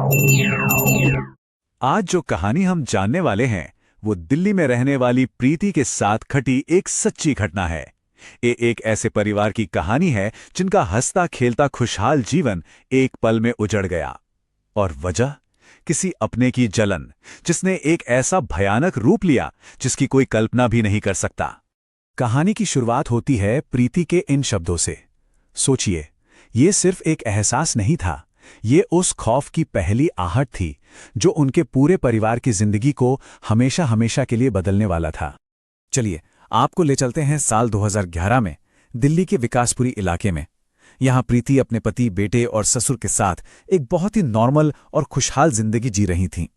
आज जो कहानी हम जानने वाले हैं वो दिल्ली में रहने वाली प्रीति के साथ घटी एक सच्ची घटना है। ये एक ऐसे परिवार की कहानी है जिनका हंसता खेलता खुशहाल जीवन एक पल में उजड़ गया। और वजह किसी अपने की जलन, जिसने एक ऐसा भयानक रूप लिया जिसकी कोई कल्पना भी नहीं कर सकता। कहानी की शुरुआत होती है प्रीति के इन शब्दों से। सोचिए, ये सिर्फ एक एहसास नहीं था, ये उस खौफ की पहली आहट थी जो उनके पूरे परिवार की जिंदगी को हमेशा हमेशा के लिए बदलने वाला था। चलिए आपको ले चलते हैं साल 2011 में दिल्ली के विकासपुरी इलाके में। यहां प्रीति अपने पति, बेटे और ससुर के साथ एक बहुत ही नॉर्मल और खुशहाल जिंदगी जी रही थीं।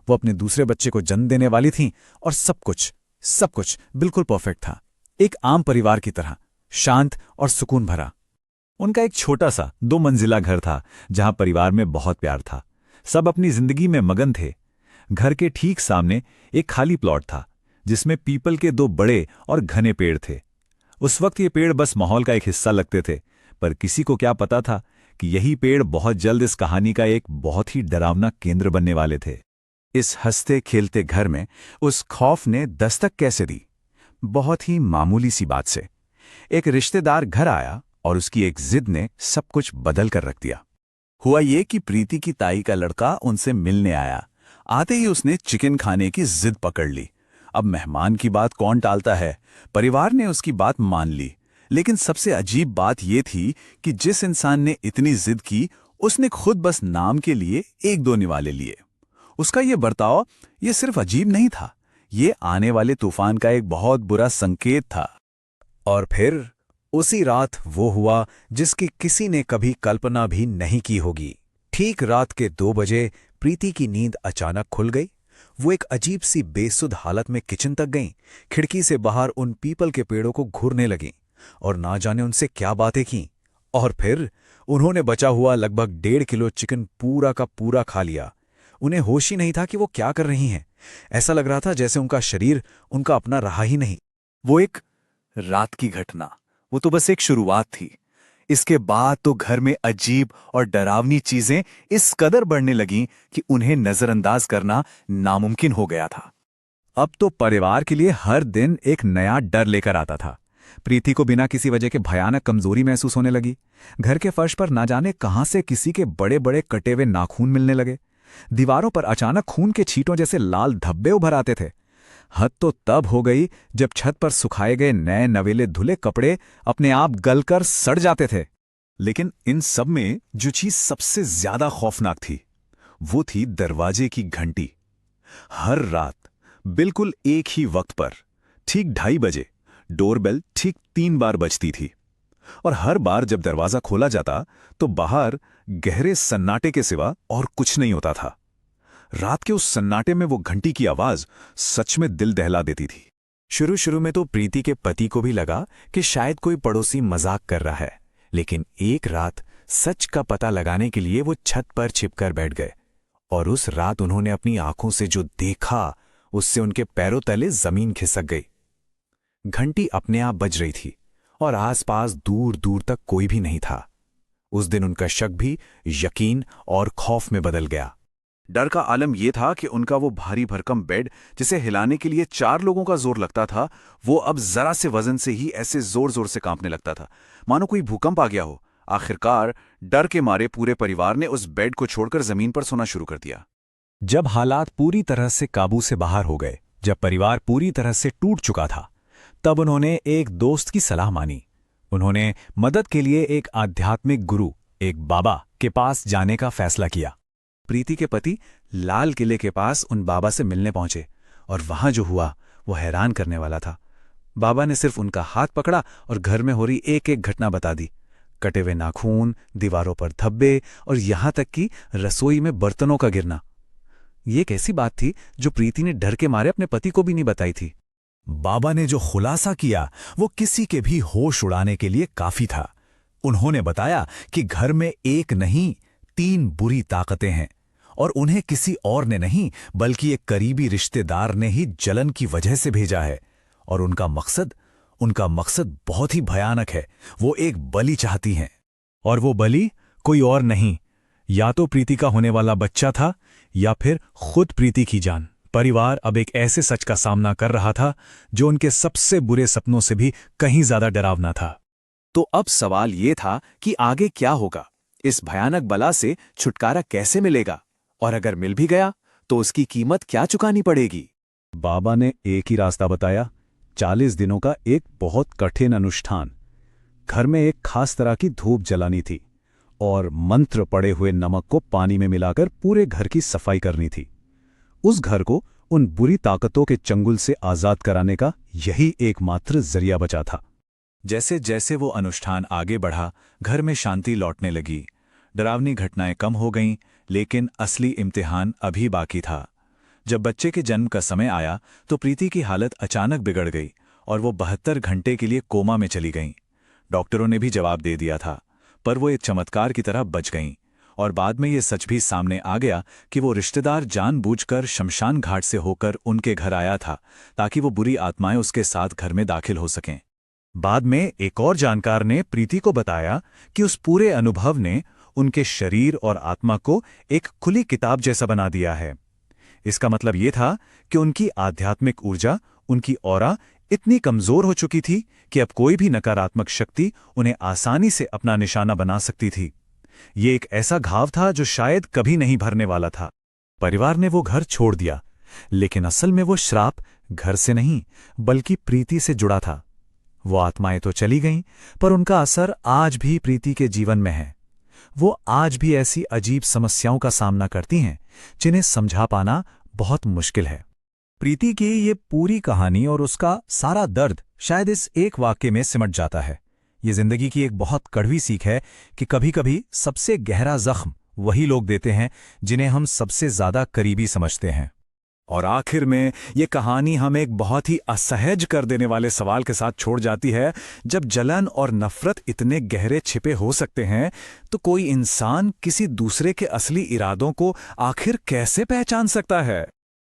वो अपने दूसरे बच्चे को जन्म देने वाली थीं और सब कुछ बिल्कुल परफेक्ट था, एक आम परिवार की तरह, शांत और सुकून भरा। उनका एक छोटा सा 2 मंजिला घर था जहां परिवार में बहुत प्यार था। सब अपनी जिंदगी में मगन थे। घर के ठीक सामने एक खाली प्लॉट था जिसमें पीपल के 2 बड़े और घने पेड़ थे। उस वक्त ये पेड़ बस माहौल का एक हिस्सा लगते थे, पर किसी को क्या पता था कि यही पेड़ बहुत जल्द इस कहानी का एक बहुत ही डरावना केंद्र बनने वाले थे। इस हंसते खेलते घर में उस खौफ ने दस्तक कैसे दी? बहुत ही मामूली सी बात से। एक रिश्तेदार घर आया और उसकी एक जिद ने सब कुछ बदल कर रख दिया। हुआ ये कि प्रीति की ताई का लड़का उनसे मिलने आया। आते ही उसने चिकन खाने की जिद पकड़ ली। अब मेहमान की बात कौन टालता है? परिवार ने उसकी बात मान ली। लेकिन सबसे अजीब बात यह थी कि जिस इंसान ने इतनी जिद की, उसने खुद बस नाम के लिए 1-2 निवाले लिए। उसका ये बर्ताव ये सिर्फ अजीब नहीं था, ये आने वाले तूफान का एक बहुत बुरा संकेत था। और फिर उसी रात वो हुआ जिसकी किसी ने कभी कल्पना भी नहीं की होगी। ठीक रात के 2 बजे प्रीति की नींद अचानक खुल गई। वो एक अजीब सी बेसुध हालत में किचन तक गईं, खिड़की से बाहर उन पीपल के पेड़ों को घूरने लगीं और ना जाने उनसे क्या बातें की। और फिर उन्होंने बचा हुआ लगभग 1.5 किलो चिकन पूरा का पूरा खा लिया। उन्हें होश ही नहीं था कि वो क्या कर रही हैं। ऐसा लग रहा था जैसे उनका शरीर उनका अपना रहा ही नहीं। वो एक रात की घटना, वो तो बस एक शुरुआत थी। इसके बाद तो घर में अजीब और डरावनी चीजें इस कदर बढ़ने लगीं कि उन्हें नजरअंदाज करना नामुमकिन हो गया था। अब तो परिवार के लिए हर दिन एक नया डर लेकर आता था। प्रीति को बिना किसी वजह के भयानक कमजोरी महसूस होने लगी। घर के फर्श पर ना जाने कहां से किसी के बड़े बड़े कटे हुए नाखून मिलने लगे। दीवारों पर अचानक खून के छींटों जैसे लाल धब्बे उभर आते थे। हद तो तब हो गई जब छत पर सुखाए गए नए नवेले धुले कपड़े अपने आप गलकर सड़ जाते थे। लेकिन इन सब में जो चीज सबसे ज्यादा खौफनाक थी वो थी दरवाजे की घंटी। हर रात बिल्कुल एक ही वक्त पर ठीक 2:30 बजे डोरबेल ठीक 3 बार बजती थी। और हर बार जब दरवाजा खोला जाता तो बाहर गहरे सन्नाटे के सिवा और कुछ नहीं होता था। रात के उस सन्नाटे में वो घंटी की आवाज सच में दिल दहला देती थी। शुरू में तो प्रीति के पति को भी लगा कि शायद कोई पड़ोसी मजाक कर रहा है, लेकिन एक रात सच का पता लगाने के लिए वो छत पर छिपकर बैठ गए। और उस रात उन्होंने अपनी आंखों से जो देखा उससे उनके पैरों तले जमीन खिसक गई। घंटी अपने आप बज रही थी और आसपास दूर दूर तक कोई भी नहीं था। उस दिन उनका शक भी यकीन और खौफ में बदल गया। डर का आलम यह था कि उनका वो भारी भरकम बेड, जिसे हिलाने के लिए 4 लोगों का जोर लगता था, वो अब जरा से वजन से ही ऐसे जोर जोर से कांपने लगता था मानो कोई भूकंप आ गया हो। आखिरकार डर के मारे पूरे परिवार ने उस बेड को छोड़कर जमीन पर सोना शुरू कर दिया। जब हालात पूरी तरह से काबू से बाहर हो गए, जब परिवार पूरी तरह से टूट चुका था, तब उन्होंने एक दोस्त की सलाह मानी। उन्होंने मदद के लिए एक आध्यात्मिक गुरु, एक बाबा के पास जाने का फैसला किया। प्रीति के पति लाल किले के पास उन बाबा से मिलने पहुंचे और वहां जो हुआ वो हैरान करने वाला था। बाबा ने सिर्फ उनका हाथ पकड़ा और घर में हो रही एक एक घटना बता दी। कटे हुए नाखून, दीवारों पर धब्बे और यहां तक कि रसोई में बर्तनों का गिरना। ये एक ऐसी बात थी जो प्रीति ने डर के मारे अपने पति को भी नहीं बताई थी। बाबा ने जो खुलासा किया वो किसी के भी होश उड़ाने के लिए काफी था। उन्होंने बताया कि घर में एक नहीं 3 बुरी ताकतें हैं और उन्हें किसी और ने नहीं बल्कि एक करीबी रिश्तेदार ने ही जलन की वजह से भेजा है। और उनका मकसद बहुत ही भयानक है। वो एक बलि चाहती हैं। और वो बलि कोई और नहीं, या तो प्रीति का होने वाला बच्चा था या फिर खुद प्रीति की जान। परिवार अब एक ऐसे सच का सामना कर रहा था जो उनके सबसे बुरे सपनों से भी कहीं ज्यादा डरावना था। तो अब सवाल ये था कि आगे क्या होगा, इस भयानक बला से छुटकारा कैसे मिलेगा, और अगर मिल भी गया तो उसकी कीमत क्या चुकानी पड़ेगी। बाबा ने एक ही रास्ता बताया, 40 दिनों का एक बहुत कठिन अनुष्ठान। घर में एक खास तरह की धूप जलानी थी और मंत्र पड़े हुए नमक को पानी में मिलाकर पूरे घर की सफाई करनी थी। उस घर को उन बुरी ताकतों के चंगुल से आजाद कराने का यही एकमात्र जरिया बचा था। जैसे जैसे वो अनुष्ठान आगे बढ़ा, घर में शांति लौटने लगी। डरावनी घटनाएं कम हो गईं, लेकिन असली इम्तिहान अभी बाकी था। जब बच्चे के जन्म का समय आया तो प्रीति की हालत अचानक बिगड़ गई और वो 72 घंटे के लिए कोमा में चली गईं। डॉक्टरों ने भी जवाब दे दिया था, पर वो एक चमत्कार की तरह बच गईं। और बाद में ये सच भी सामने आ गया कि वो रिश्तेदार जानबूझकर शमशान घाट से होकर उनके घर आया था, ताकि वो बुरी आत्माएं उसके साथ घर में दाखिल हो सकें। बाद में एक और जानकार ने प्रीति को बताया कि उस पूरे अनुभव ने उनके शरीर और आत्मा को एक खुली किताब जैसा बना दिया है। इसका मतलब ये था कि उनकी आध्यात्मिक ऊर्जा, उनकी ऑरा इतनी कमजोर हो चुकी थी कि अब कोई भी नकारात्मक शक्ति उन्हें आसानी से अपना निशाना बना सकती थी। ये एक ऐसा घाव था जो शायद कभी नहीं भरने वाला था। परिवार ने वो घर छोड़ दिया, लेकिन असल में वो श्राप घर से नहीं बल्कि प्रीति से जुड़ा था। वो आत्माएं तो चली गईं, पर उनका असर आज भी प्रीति के जीवन में है। वो आज भी ऐसी अजीब समस्याओं का सामना करती हैं जिन्हें समझा पाना बहुत मुश्किल है। प्रीति की ये पूरी कहानी और उसका सारा दर्द शायद इस एक वाक्य में सिमट जाता है। ये जिंदगी की एक बहुत कड़वी सीख है कि कभी-कभी सबसे गहरा जख्म वही लोग देते हैं जिन्हें हम सबसे ज्यादा करीबी समझते हैं। और आखिर में ये कहानी हमें एक बहुत ही असहज कर देने वाले सवाल के साथ छोड़ जाती है। जब जलन और नफरत इतने गहरे छिपे हो सकते हैं, तो कोई इंसान किसी दूसरे के असली इरादों को आखिर कैसे पहचान सकता है?